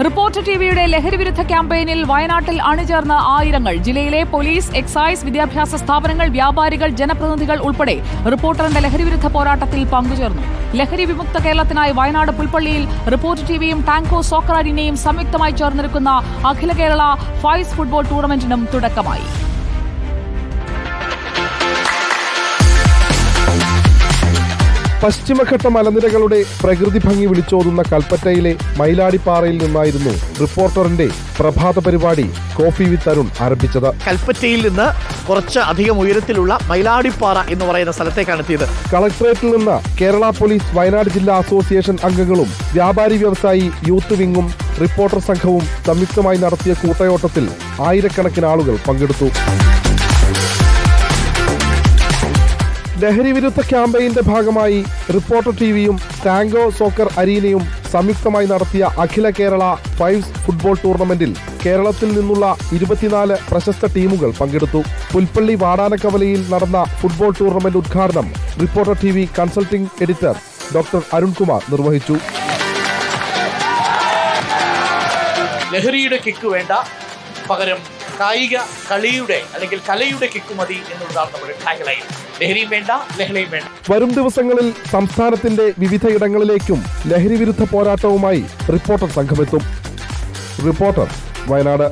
Reporter ടിവിയുടെ ലഹരിവിരുദ്ധ ക്യാമ്പയിനിൽ വയനാട്ടിൽ അണിചേർന്ന ആയിരങ്ങൾ. ജില്ലയിലെ പോലീസ്, എക്സൈസ്, വിദ്യാഭ്യാസ സ്ഥാപനങ്ങൾ, വ്യാപാരികൾ, ജനപ്രതിനിധികൾ ഉൾപ്പെടെ റിപ്പോർട്ടറിന്റെ ലഹരിവിരുദ്ധ പോരാട്ടത്തിൽ പങ്കുചേർന്നു. ലഹരി വിമുക്ത കേരളത്തിനായി വയനാട് പുൽപ്പള്ളിയിൽ റിപ്പോർട്ടർ ടിവിയും ടാങ്കോ സോക്കർ അരീനയും സംയുക്തമായി ചേർന്നിരിക്കുന്ന അഖില കേരള ഫൈവ്സ് ഫുട്ബോൾ ടൂർണമെന്റിനും തുടക്കമായി. പശ്ചിമഘട്ട മലനിരകളുടെ പ്രകൃതി ഭംഗി വിളിച്ചോതുന്ന കൽപ്പറ്റയിലെ മയിലാടിപ്പാറയിൽ നിന്നായിരുന്നു റിപ്പോർട്ടറിന്റെ പ്രഭാത പരിപാടി കോഫി വിത്ത് അരുൺ ആരംഭിച്ചത്. കൽപ്പറ്റയിൽ നിന്ന് കുറച്ച് അധികം ഉയരത്തിലുള്ള മയിലാടിപ്പാറ എന്ന് പറയുന്ന സ്ഥലത്തേക്കാണ് എത്തിയത്. കളക്ടറേറ്റിൽ നിന്ന് കേരള പോലീസ് വയനാട് ജില്ലാ അസോസിയേഷൻ അംഗങ്ങളും വ്യാപാരി വ്യവസായി യൂത്ത് വിങ്ങും റിപ്പോർട്ടർ സംഘവും സംയുക്തമായി നടത്തിയ കൂട്ടയോട്ടത്തിൽ ആയിരക്കണക്കിന് ആളുകൾ പങ്കെടുത്തു. ലഹരി വിരുദ്ധ ക്യാമ്പയിന്റെ ഭാഗമായി റിപ്പോർട്ടർ ടിവിയും ടാങ്കോ സോക്കർ അരീനയും സംയുക്തമായി നടത്തിയ അഖില കേരള ഫൈവ്സ് ഫുട്ബോൾ ടൂർണമെന്റിൽ കേരളത്തിൽ നിന്നുള്ള 24 പ്രശസ്ത ടീമുകൾ പങ്കെടുത്തു. പുൽപ്പള്ളി വാടാനക്കവലയിൽ നടന്ന ഫുട്ബോൾ ടൂർണമെന്റ് ഉദ്ഘാടനം reporter TV consulting editor doctor Arunkumar നിർവഹിച്ചു. ലഹരിയുടെ കിക്ക് വേണ്ട, പകരം കായിക കളിയുടെ അല്ലെങ്കിൽ കലയുടെ കിക്ക് മതി എന്നുള്ളതാണ് നമ്മുടെ ടാഗ്ലൈൻ. ലഹരിയും വേണ്ട, ലഹളയും വേണ്ട. വരും ദിവസങ്ങളിൽ സംസ്ഥാനത്തിന്റെ വിവിധയിടങ്ങളിലേക്കും ലഹരി വിരുദ്ധ പോരാട്ടവുമായി റിപ്പോർട്ടർ സംഘമെത്തും. റിപ്പോർട്ടർ വയനാട്.